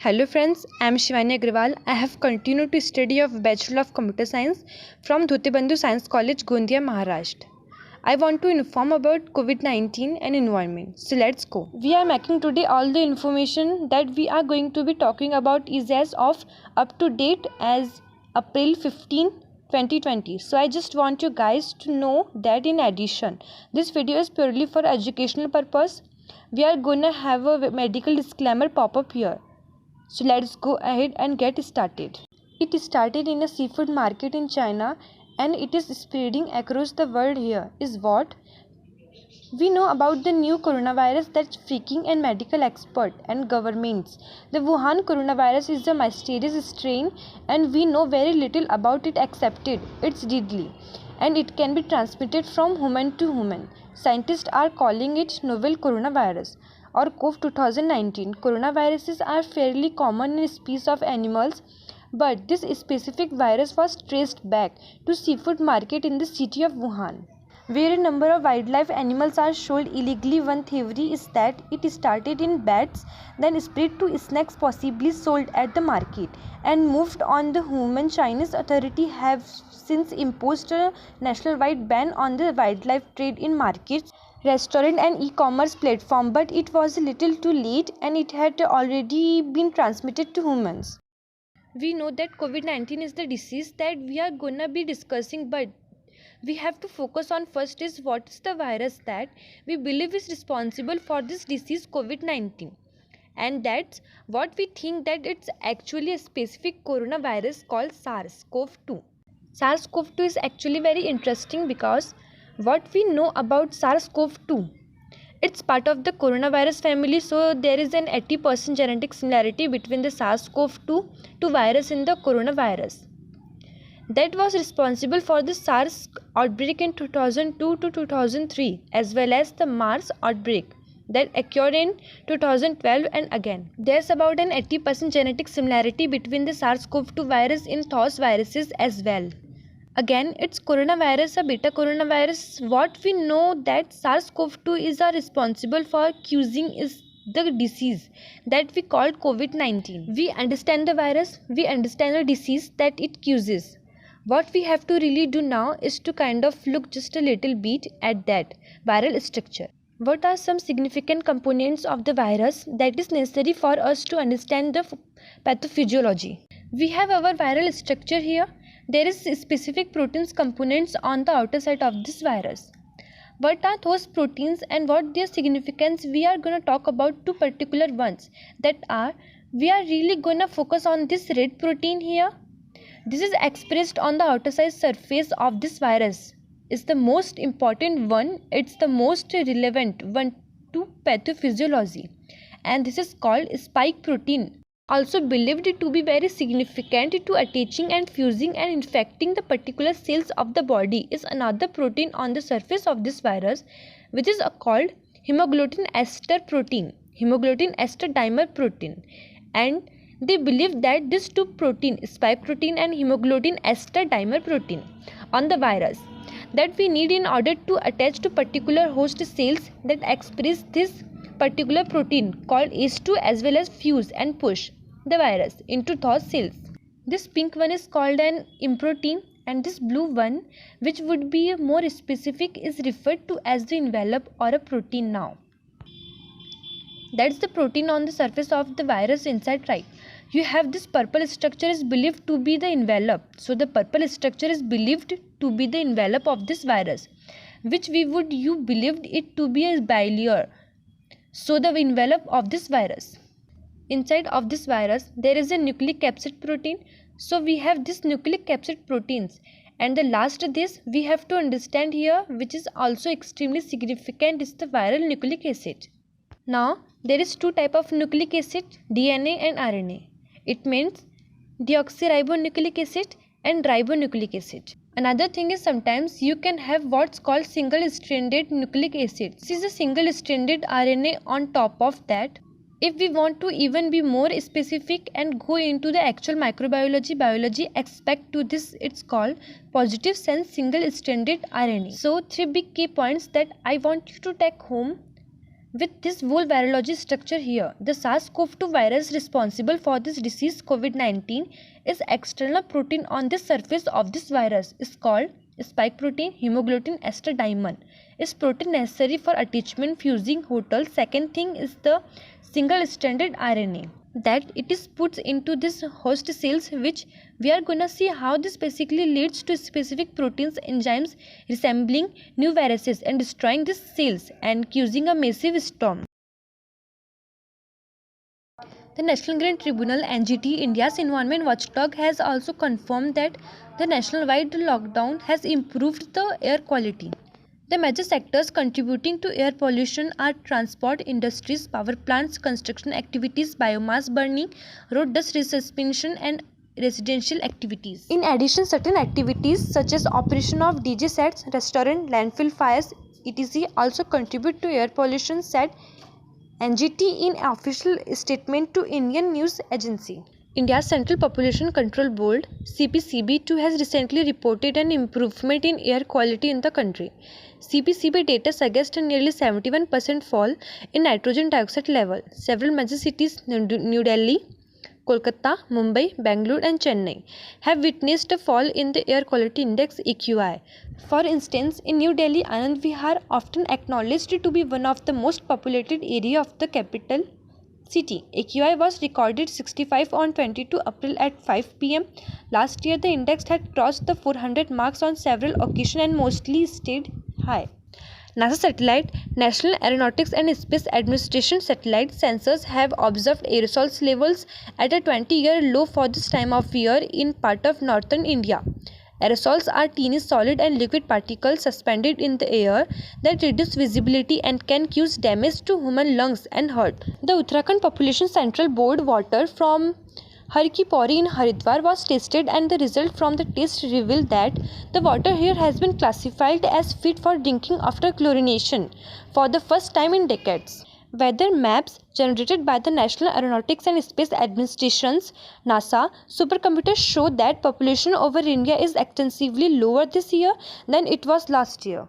Hello friends, I am Shivani Agrawal. I have continued to study of Bachelor of Computer Science from Dhotibandhu Science College, Gondia, Maharashtra. I want to inform about COVID-19 and environment. So let's go. We are making today all the information that we are going to be talking about is as of up to date as April 15, 2020. So I just want you guys to know that in addition, this video is purely for educational purpose. We are gonna have a medical disclaimer pop up here. So let's go ahead and get started. It started in a seafood market in China and it is spreading across the world. Here is what we know about the new coronavirus that's freaking and medical expert and governments. The Wuhan coronavirus is a mysterious strain and we know very little about it except it's deadly and it can be transmitted from human to human. Scientists are calling it novel coronavirus or COVID-2019. Coronaviruses are fairly common in species of animals, but this specific virus was traced back to seafood market in the city of Wuhan, where a number of wildlife animals are sold illegally. One theory is that it started in bats, then spread to snakes possibly sold at the market, and moved on the human. Chinese authorities have since imposed a nationwide ban on the wildlife trade in markets, restaurant and e-commerce platform, but it was a little too late and it had already been transmitted to humans. We know that COVID-19 is the disease that we are gonna be discussing, but we have to focus on first is what is the virus that we believe is responsible for this disease COVID-19, and that's what we think that it's actually a specific coronavirus called SARS-CoV-2. SARS-CoV-2 is actually very interesting because what we know about SARS-CoV-2, it's part of the coronavirus family, so there is an 80% genetic similarity between the SARS-CoV-2 virus and the coronavirus that was responsible for the SARS outbreak in 2002 to 2003 as well as the MERS outbreak that occurred in 2012, and again there's about an 80% genetic similarity between the SARS-CoV-2 virus in those viruses as well. Again, it's coronavirus, a beta coronavirus. What we know that SARS-CoV-2 is responsible for causing is the disease that we call COVID-19. We understand the virus, we understand the disease that it causes. What we have to really do now is to kind of look just a little bit at that viral structure. What are some significant components of the virus that is necessary for us to understand the pathophysiology? We have our viral structure here. There is specific proteins components on the outer side of this virus. What are those proteins and what their significance? We are going to talk about two particular ones that are, we are really going to focus on this red protein here. This is expressed on the outer side surface of this virus. It's the most important one. It's the most relevant one to pathophysiology, and this is called spike protein, also believed to be very significant to attaching and fusing and infecting the particular cells of the body. Is another protein on the surface of this virus which is called hemoglobin ester protein, hemoglobin ester dimer protein, and they believe that these two protein, spike protein and hemoglobin ester dimer protein on the virus, that we need in order to attach to particular host cells that express this particular protein called H2 as well as fuse and push the virus into those cells. This pink one is called an M protein, and this blue one, which would be more specific, is referred to as the envelope or a protein. Now that's the protein on the surface of the virus inside, right? You have this purple structure is believed to be the envelope. So the purple structure is believed to be the envelope of this virus, which you believed it to be a bilayer. So the envelope of this virus. Inside of this virus, there is a nucleic capsid protein. So we have this nucleic capsid proteins. And the last this we have to understand here, which is also extremely significant, is the viral nucleic acid. Now, there is two type of nucleic acid, DNA and RNA. It means deoxyribonucleic acid and ribonucleic acid. Another thing is sometimes you can have what's called single-stranded nucleic acid. This is a single-stranded RNA on top of that. If we want to even be more specific and go into the actual biology aspect to this, it's called positive sense single-stranded RNA. So 3 big key points that I want you to take home With this whole virology structure here, the SARS-CoV-2 virus responsible for this disease COVID-19 is external protein on the surface of this virus is called spike protein. Hemagglutinin ester diamine is protein necessary for attachment fusing hotel. Second thing is the single stranded RNA that it is put into this host cells, which we are gonna see how this basically leads to specific proteins enzymes resembling new viruses and destroying these cells and causing a massive storm. The National Green Tribunal NGT, India's environment watchdog, has also confirmed that the nationwide lockdown has improved the air quality. The major sectors contributing to air pollution are transport, industries, power plants, construction activities, biomass burning, road dust resuspension, and residential activities. In addition, certain activities such as operation of DJ sets, restaurant, landfill fires, etc. also contribute to air pollution, said NGT in official statement to Indian News Agency. India's Central Population Control Board CPCB has recently reported an improvement in air quality in the country. CPCB data suggests a nearly 71% fall in nitrogen dioxide level. Several major cities, New Delhi, Kolkata, Mumbai, Bangalore and Chennai, have witnessed a fall in the air quality index AQI. For instance, in New Delhi, Anand Vihar, often acknowledged to be one of the most populated area of the capital city, AQI was recorded 65 on 22 April at 5 pm. Last year, the index had crossed the 400 marks on several occasions and mostly stayed high. NASA satellite, National Aeronautics and Space Administration satellite sensors have observed aerosols levels at a 20-year low for this time of year in part of northern India. Aerosols are teeny solid and liquid particles suspended in the air that reduce visibility and can cause damage to human lungs and heart. The Uttarakhand Population Central Board water from Har Ki Pauri in Haridwar was tested, and the result from the test revealed that the water here has been classified as fit for drinking after chlorination for the first time in decades. Weather maps generated by the National Aeronautics and Space Administration's NASA supercomputers show that population over India is extensively lower this year than it was last year.